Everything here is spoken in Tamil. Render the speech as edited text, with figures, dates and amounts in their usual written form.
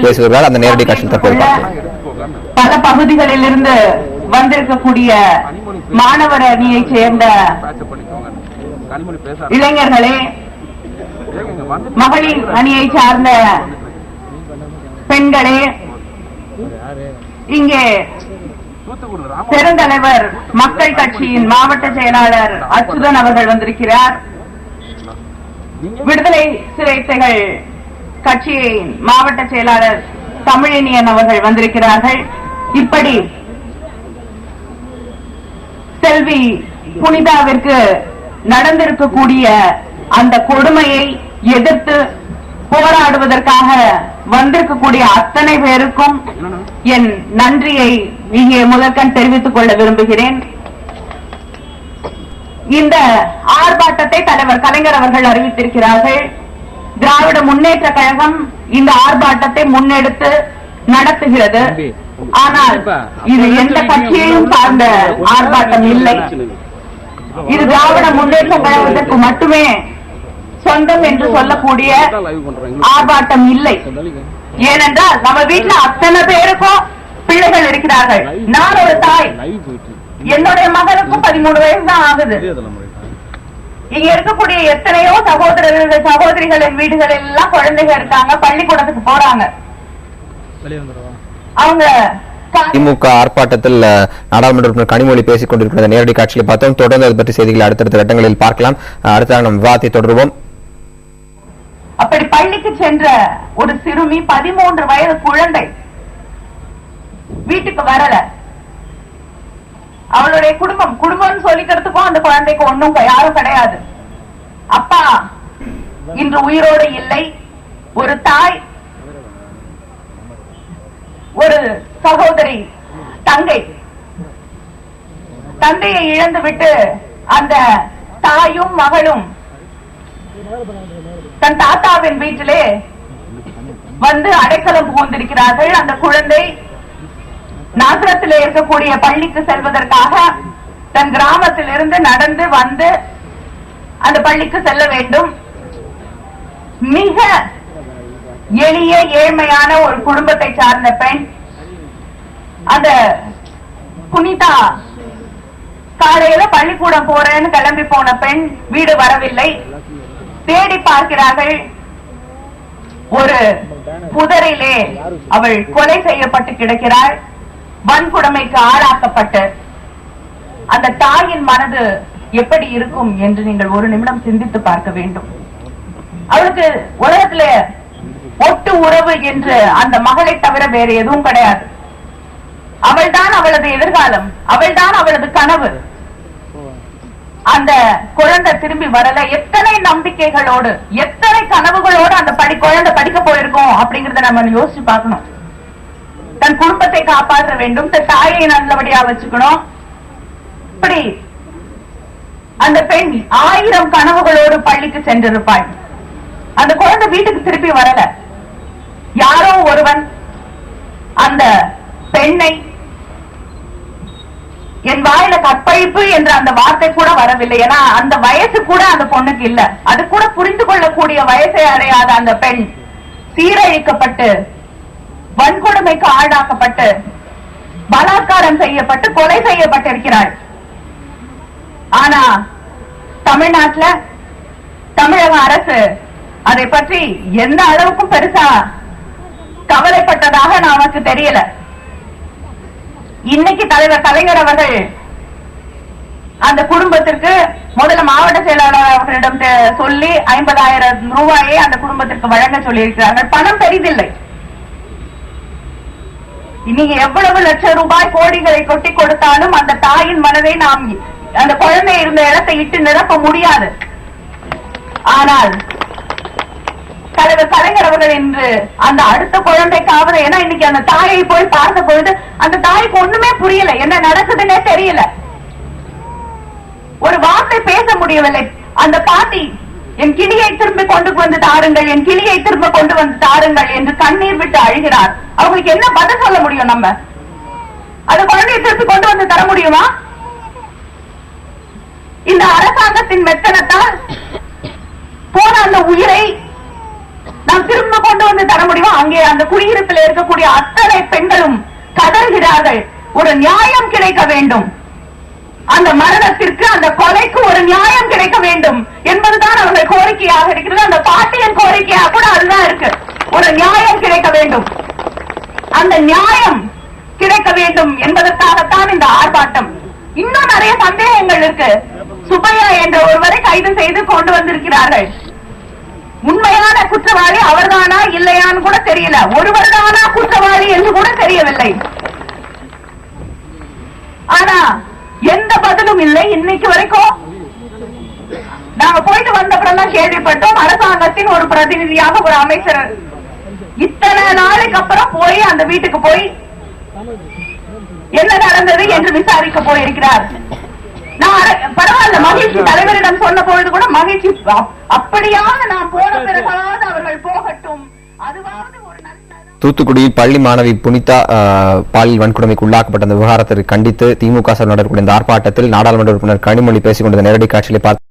பேசுகிறார். அந்த நேரடி காட்சி தற்போது பல பகுதிகளில் இருந்து வந்திருக்கக்கூடிய மாணவர் அணியை சேர்ந்த இளைஞர்களே, மகளிர் அணியை சார்ந்த பெண்களே, இங்கே பெருந்தலைவர் மக்கள் கட்சியின் மாவட்ட செயலாளர் அச்சுதன் அவர்கள் வந்திருக்கிறார். விடுதலை சிறுத்தைகள் கட்சியின் மாவட்ட செயலாளர் தமிழினியன் அவர்கள் வந்திருக்கிறார்கள். இப்படி செல்வி புனிதாவிற்கு நடந்திருக்கக்கூடிய அந்த கொடுமையை எதிர்த்து போராடுவதற்காக வந்திருக்கக்கூடிய அத்தனை பேருக்கும் என் நன்றியை இங்கே முதற்கண் தெரிவித்துக் கொள்ள விரும்புகிறேன். இந்த ஆர்ப்பாட்டத்தை தலைவர் கலைஞர் அவர்கள் அறிவித்திருக்கிறார்கள். திராவிட முன்னேற்ற கழகம் இந்த ஆர்ப்பாட்டத்தை முன்னெடுத்து நடத்துகிறது. ஆனால் இது எந்த கட்சியையும் சார்ந்த ஆர்ப்பாட்டம் இல்லை. இது திராவிட முன்னேற்ற கழகத்திற்கு மட்டுமே சொந்தம் என்று சொல்லக்கூடிய ஆர்ப்பாட்டம் இல்லை. ஏனென்றால் நம்ம வீட்டுல அத்தனை பேருக்கும் பிள்ளைகள் இருக்கிறார்கள். நான் ஒரு தாய், என்னுடைய மகனுக்கும் 13 வயசு தான் ஆகுது. இங்க இருக்கக்கூடிய எத்தனையோ சகோதரர்கள் சகோதரிகளின் வீடுகள் எல்லாம் குழந்தைகள் இருக்காங்க, பள்ளிக்கூடத்துக்கு போறாங்க. அவங்க திமுக ஆர்ப்பாட்டத்தில் நாடாளுமன்ற உறுப்பினர் கனிமொழி பேசிக் கொண்டிருக்கிற நேரடி காட்சியில் பார்த்தோம். தொடர்ந்து அது பற்றி செய்திகளை அடுத்தடுத்த கட்டங்களில் பார்க்கலாம். அடுத்த நம் விவாதத்தை தொடருவோம். அப்படி பள்ளிக்கு சென்ற ஒரு சிறுமி 13 வயது குழந்தை வீட்டுக்கு வரல. அவளுடைய குடும்பம் சொல்லிக்கிறதுக்கும் அந்த குழந்தைக்கு ஒன்னும் யாரும் கிடையாது. அப்பா இன்று உயிரோடு இல்லை. ஒரு தாய், ஒரு சகோதரி, தங்கை, தந்தையை இழந்து விட்டு அந்த தாயும் மகளும் தன் தாத்தாவின் வீட்டிலே வந்து அடைக்கலம் புகுந்திருக்கிறார்கள். அந்த குழந்தை நாசரத்திலே இருக்கக்கூடிய பள்ளிக்கு செல்வதற்காக தன் கிராமத்தில் இருந்து நடந்து வந்து அந்த பள்ளிக்கு செல்ல வேண்டும். மிக எளிய ஏழ்மையான ஒரு குடும்பத்தை சார்ந்த பெண். அந்த புனிதா காலையில பள்ளிக்கூடம் போறேன்னு கிளம்பி போன பெண் வீடு வரவில்லை. தேடி பார்க்கிறார்கள். ஒரு புதரிலே அவள் கொலை செய்யப்பட்டு கிடக்கிறாள். வன்கொடுமைக்கு ஆளாக்கப்பட்டு அந்த தாயின் மனது எப்படி இருக்கும் என்று நீங்கள் ஒரு நிமிடம் சிந்தித்து பார்க்க வேண்டும். அவளுக்கு உலகத்திலே ஒட்டு உறவு என்று அந்த மகளை தவிர வேறு எதுவும் கிடையாது. அவள்தான் அவளது எதிர்காலம், அவள்தான் அவளது கனவு. அந்த குழந்தை திரும்பி வரல. எத்தனை நம்பிக்கைகளோடு, எத்தனை கனவுகளோடு அந்த குழந்தை படிக்க போயிருக்கோம் அப்படிங்கறத நம்ம யோசிச்சு பார்க்கணும். தன் குடும்பத்தை காப்பாற்ற வேண்டும், தன் தாயை நல்லபடியா வச்சுக்கணும். இப்படி அந்த பெண் 1000 கனவுகளோடு பள்ளிக்கு சென்றிருப்பாள். அந்த குழந்தை வீட்டுக்கு திருப்பி வரல. யாரோ ஒருவன் அந்த பெண்ணை, என் வாயில கற்பழிப்பு என்ற அந்த வார்த்தை கூட வரவில்லை. ஏன்னா அந்த வயசு கூட அந்த பொண்ணுக்கு இல்ல. அது கூட புரிந்து கொள்ளக்கூடிய வயசை அடையாத அந்த பெண் சீரழிக்கப்பட்டு, வன்கொடுமைக்கு ஆளாக்கப்பட்டு, பலாத்காரம் செய்யப்பட்டு, கொலை செய்யப்பட்டிருக்கிறாள். ஆனா தமிழ்நாட்டுல தமிழக அரசு அதை பற்றி எந்த அளவுக்கும் பெருசா கவலைப்பட்டதாக நமக்கு தெரியல. இன்னைக்கு தலைவர் கலைஞர் அவர்கள் அந்த குடும்பத்திற்கு முதல்ல மாவட்ட செயலாளர் அவர்களிடம் சொல்லி 50,000 ரூபாயை அந்த குடும்பத்திற்கு வழங்க சொல்லி இருக்கிறார்கள். பணம் பெரிதில்லை. இன்னைக்கு எவ்வளவு லட்சம் ரூபாய் கோடிகளை கொட்டி கொடுத்தாலும் அந்த தாயின் மனதை நாம் அந்த குழந்தை இருந்த இடத்தை இட்டு நிரப்ப முடியாது. ஆனால் தலைவர் கலைஞர் அவர்கள் இன்று அந்த அடுத்த குழந்தைக்காவது, ஏன்னா இன்னைக்கு அந்த தாயை போய் பார்த்த பொழுது அந்த தாய்க்கு ஒண்ணுமே புரியல, என்ன நடக்குதுன்னே தெரியல, ஒரு வார்த்தை பேச முடியவில்லை. அந்த பாட்டி என் கிளியை திரும்பி கொண்டு வந்து தாருங்கள், என் கிளியை திரும்ப கொண்டு வந்து தாருங்கள் என்று கண்ணீர் விட்டு அழுகிறார். அவங்களுக்கு என்ன பதில் சொல்ல முடியும்? நம்ம அந்த குழந்தையை திருப்பி கொண்டு வந்து தர முடியுமா? இந்த அரசாங்கத்தின் மெத்தனத்தால் போன அந்த உயிரை நாம் திரும்ப கொண்டு கொண்டு வந்து தர முடியுமோ அங்கே அந்த குடியிருப்பில் இருக்கக்கூடிய அத்தனை பெண்களும் கதறுகிறார்கள். ஒரு நியாயம் கிடைக்க வேண்டும், அந்த மரணத்திற்கு அந்த கொலைக்கு ஒரு நியாயம் கிடைக்க வேண்டும் என்பதுதான் அவர்கள் கோரிக்கையாக இருக்கிறது. அந்த பாட்டியின் கோரிக்கையாக கூட அதுதான் இருக்கு. ஒரு நியாயம் கிடைக்க வேண்டும், அந்த நியாயம் கிடைக்க வேண்டும் என்பதற்காகத்தான் இந்த ஆர்ப்பாட்டம். இன்னும் நிறைய சந்தேகங்கள் இருக்கு. சுப்பையா என்ற ஒருவரை கைது செய்து கொண்டு வந்திருக்கிறார்கள். உண்மையான குற்றவாளி அவர்தானா இல்லையான்னு கூட தெரியல. ஒருவர்தானா குற்றவாளி என்று கூட தெரியவில்லை. ஆனா எந்த பதிலும் இல்லை இன்னைக்கு வரைக்கும். நாங்க போயிட்டு வந்தப்புறம் தான் கேள்விப்பட்டோம் அரசாங்கத்தின் ஒரு பிரதிநிதியாக ஒரு அமைச்சர் இத்தனை நாளைக்கு அப்புறம் போய் அந்த வீட்டுக்கு போய் என்ன நடந்தது என்று விசாரிக்க போயிருக்கிறார். நான் பரவாயில்ல, மகிழ்ச்சி தலைவரிடம் சொன்ன பொழுது கூட மகிழ்ச்சி, அப்படியாக நான் போன பிறகாவது அவர்கள் போகட்டும், அதுவாவது ஒரு நல்ல. தூத்துக்குடியில் பள்ளி மாணவி புனிதா பாலியல் வன்கொடுமைக்கு உள்ளாக்கப்பட்ட விவகாரத்தை கண்டித்து திமுக சார்பில் நடக்கக்கூடிய இந்த ஆர்ப்பாட்டத்தில் நாடாளுமன்ற உறுப்பினர் கனிமொழி பேசிக் கொண்ட நேரடி காட்சிகளை பார்த்து